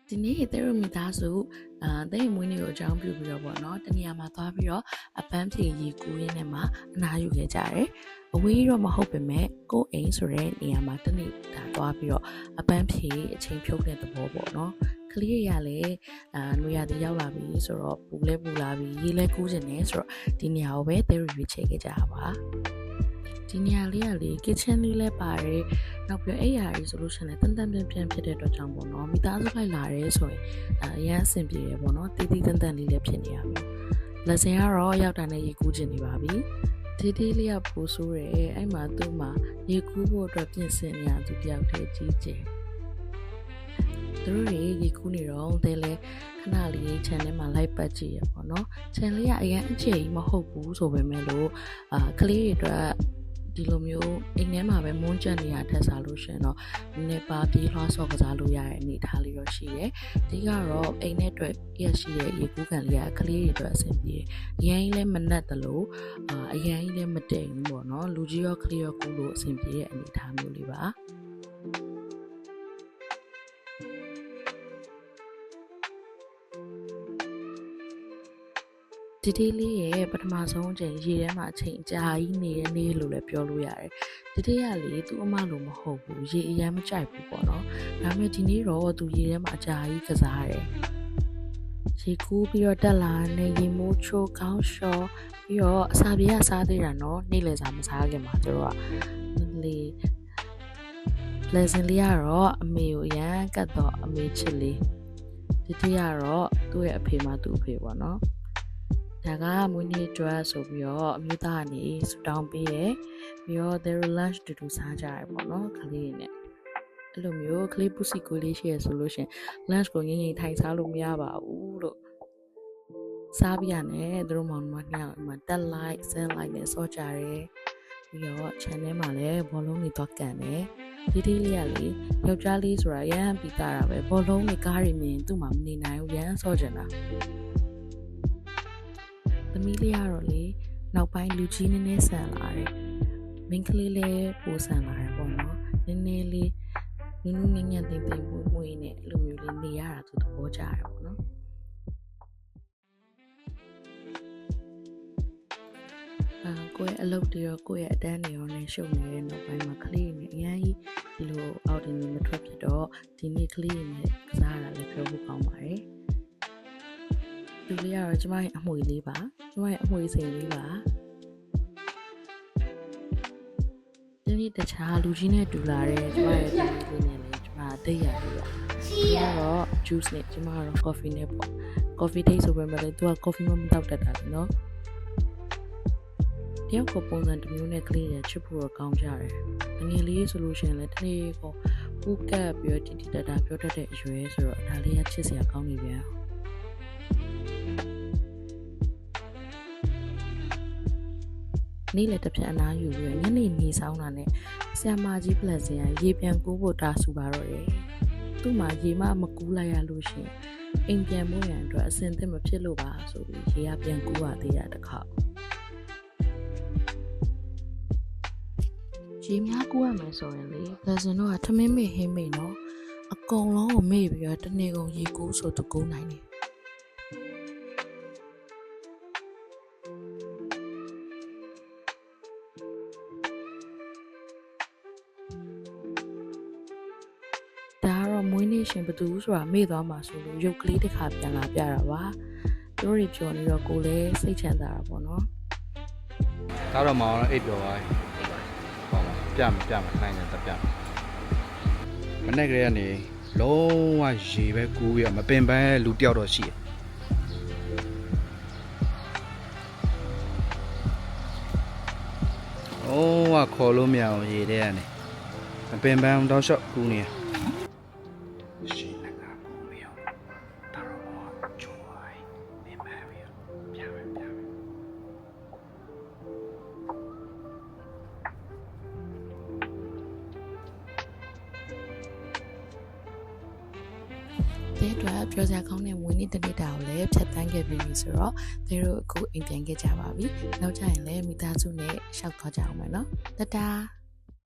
ဒီနေ့သူတို့မိသားစုတဲ့မွေးနေ့ကိုအကြောင်းပြုပြီးတော့ပေါ့နော်တနေရာမှာသွားပြီးတော့အပန်းဖြေရေကူးရင်းနဲ့မှအနားယူခဲ့ကြတယ်အဝေးတော့မဟုတ်ပေမဲ့ကိုယ်အိမ်ဆိုတဲ့နေရာမှာတနေ့ဒါသွားပြီးတော့အပန်းဖြေအချိန်ဖြုတ်တဲ့သဘောပေါ့နော်ကလေးတွေကလည်းနွေရာသီရောက်လာပြီဆိုတော့ပူလဲပူလာပြီရေလဲကူးနေတယ်ဆိုတော့ဒီနေရာကိုပဲသူတို့ရွေးချယ်ခဲ့ကြတာပါဒီနေရာလေးကလေ kitchen လေးလည်းပါတယ်နောက်ပြီးအဲ့ရာကြီးဆိုလို့ရှိရင်လည်းတန်တန်ပြန်ဖြစ်တဲ့အတွက်ကြောင့်ပေါ့နော်မိသားစုလိုက်လာရဲဆိုရင်အရန်အဆင်ပြေရပေါ့နော်တီးတီးတန်တန်လေးလည်းဖြစ်နေရပြီလက်စင်ကတော့ရောက်တာနဲ့ရေကူးကျင်နေပါပြီတီးတီးလေးကပိုးဆိုးတယ်အဲ့မှာသူ့မှာရေကူးဖို့အတွက်ပြင်ဆင်နေရသူတယောက်တည်းကြီးကျယ်သူတို့ရေကူးနေတော့တဲလဲခဏလေး channel မှာ like ပတ်ကြည့်ရပေါ့နော် channel လေးကအရင်အခြေကြီးမဟုတ်ဘူးဆိုပေမဲ့လို့ကလေးတွေအတွက်ဒီလိုမျိုးအိမ်ထဲမှာပဲမွန်းကျက်နေရထက်စားလို့ရှင်တော့နေပါပြေးလွှားဆော့ကစားလို့ရတဲ့အနေအထားလေးတော့ရှိတယ်။ဒီကတော့အိမ်ထဲအတွက်ရရှိတဲ့ရေကူးကန်လေးကကလေးတွေအတွက်အဆင်ပြေတယ်။အရင်လည်းမနှက်တယ်လို့အရင်လည်းမတိမ်ဘူးပေါ့နော်။လူကြီးရောကလေးရောကူးလို့အဆင်ပြေတဲ့အနေအထားမျိုးလေးပါ။ဒီဒီလေးရဲ့ပထမဆုံးအချိန်ရေထဲမှာအချိန်အကြာကြီးနေတဲ့နေ့လို့လည်းပြောလို့ရတယ်။ဒီဒီကလေသူ့အမလို့မဟုတ်ဘူးရေအရန်မကြိုက်ဘူးပေါ့နော်။ဒါပေမဲ့ဒီနေ့တော့သူရေထဲမှာအကြာကြီးကစားတယ်။ရေကူးပြီးတော့တက်လာနေရေမိုးချိုးကောင်းလျှော်ပြီးတော့အစာပြေကစားသေးတာနော်။နေ့လည်စာမစားခင်မှာသူတို့ကလေ pleasant လေးကတော့အမေကိုအရန်ကတ်တော့အမေချစ်လေးဒီဒီကတော့သူ့ရဲ့အဖေမှသူ့အဖေပေါ့နော်။ဒါကမွေးနေ့အတွက်ဆိုပြီးတော့အမျိုးသားကနေဆူတောင်းပေးတယ်ပြီးတော့ their lunch တူတူစားကြရပေါ့နော်ကလေးနဲ့အဲ့လိုမျိုးကလေးပူစီကိုလေးရှိရဆိုလို့ရှင် lunch ကိုငိမ့်ငိမ့်ထိုင်စားလို့မရပါဘူးလို့စားပြရတယ်သူတို့မောင်နှမနှစ်ယောက်မှာတက်လိုက်ဆင်းလိုက်နဲ့စောကြတယ်ပြီးတော့ channel မှာလည်းဘောလုံးတွေတော့ကန်တယ်ဒီဒီလေးကလေယောက်ျားလေးဆိုတာရမ်းပြီးသားတာပဲဘောလုံးတွေကားတွေမြင်သူ့မှာမနေနိုင်ဘူးရမ်းစောကြတာသမီးလေးကတော့လေနောက်ပိုင်းလူကြီးနည်းနည်းဆန်လာတယ်။မိန်းကလေးလည်းပိုဆန်လာတယ်ပေါ့နော်။နည်းနည်းလေးနင်းနင်းညံ့သိမ့်သိမ့်မွေ့နဲ့အဲ့လိုမျိုးလေးနေရတာသူသဘောကျတယ်ပေါ့နော်။ကိုယ့်ရဲ့အလုပ်တွေရောကိုယ့်ရဲ့အတန်းတွေရောနဲ့ရှုပ်နေတဲ့နောက်ပိုင်းမှာကလေးတွေအရင်ကြီးဒီလိုအော်ဒီနေမထွက်ဖြစ်တော့ဒီနေ့ကလေးတွေနဲ့ကစားရတာလည်းပြောဖို့ကောင်းပါတယ်။ဒီလေးကတော့ကျမရဲ့အမွေလေးပါကျမရဲ့အမွေစိန်လေးပါဒီနေ့တခြားလူကြီးနဲ့တူလာတဲ့ကျမရဲ့ဒီလေးနဲ့လည်းကျမသိရပြီပါဒီကတော့ juice နဲ့ကျမကတော့ coffee နဲ့ပေါ့ coffee taste ဆိုပေမဲ့လည်းသူက coffee မတောက်တတ်တာလေနော်တယောက်ကိုပုံစံတစ်မျိုးနဲ့ကလေးတွေချစ်ဖို့တော့ကောင်းကြတယ်ငယ်လေးဆိုလို့ရှိရင်လည်းတနေ့ကိုပူကပ်ပြီးတော့တီတီတတာပြောတတ်တဲ့အရွယ်ဆိုတော့ဒါလေးကချစ်စရာကောင်းနေပြန်နေ့လည်းတစ်ဖြတ်အနားယူပြီးညနေနေဆောင်တာနဲ့ဆရာမကြီးပလက်စင်ကရေပြန်ကူးဖို့တာဆူပါတော့တယ်သူ့မှာရေမကူးလိုက်ရလို့ရှင်အိမ်ပြန်ဖို့ရန်အတွက်အစင်သစ်မဖြစ်လို့ပါဆိုပြီးရေကပြန်ကူးရသေးတာတစ်ခါရေများကူးရမယ်ဆိုရင်လေပလက်စင်တို့ကထမင်းမေ့ဟင်းမေ့နော်အကုန်လုံးကိုမေ့ပြီးတော့တနေ့ကုန်ရေကူးဆိုသူကူးနိုင်တယ်မွေးနေ့ရှင်ဘသူဆိုတာမေ့သွားမှာဆိုလို့ရုပ်ကလေးတစ်ခါပြန်လာပြတာပါသူတို့တွေပြောနေတော့ကိုလည်းစိတ်ချမ်းသာတာပေါ့နော်ဒါတော့မောင်အိပ်ပြောပါဟောပြမယ်နိုင်တယ်ပြမနေ့ကလေးကနေလုံးဝရေပဲကူးရမပင်ပန်းလူတယောက်တော့ရှိတယ်ခေါ်လို့မရအောင်ရေတဲ့ကနေမပင်ပန်းတော့ရှော့ကူးနေတဲ့အတွက်ပြောစရာကောင်းတဲ့ဝင်နေတနေ့တာကိုလည်းဖြတ်တန်းခဲ့ပြီဆိုတော့သူတို့အခုအိမ်ပြန်ခဲ့ကြပါပြီ။နောက်ကျရင်လည်းမိသားစုနဲ့ရှောက်သွားကြအောင်မယ်နော်။တတား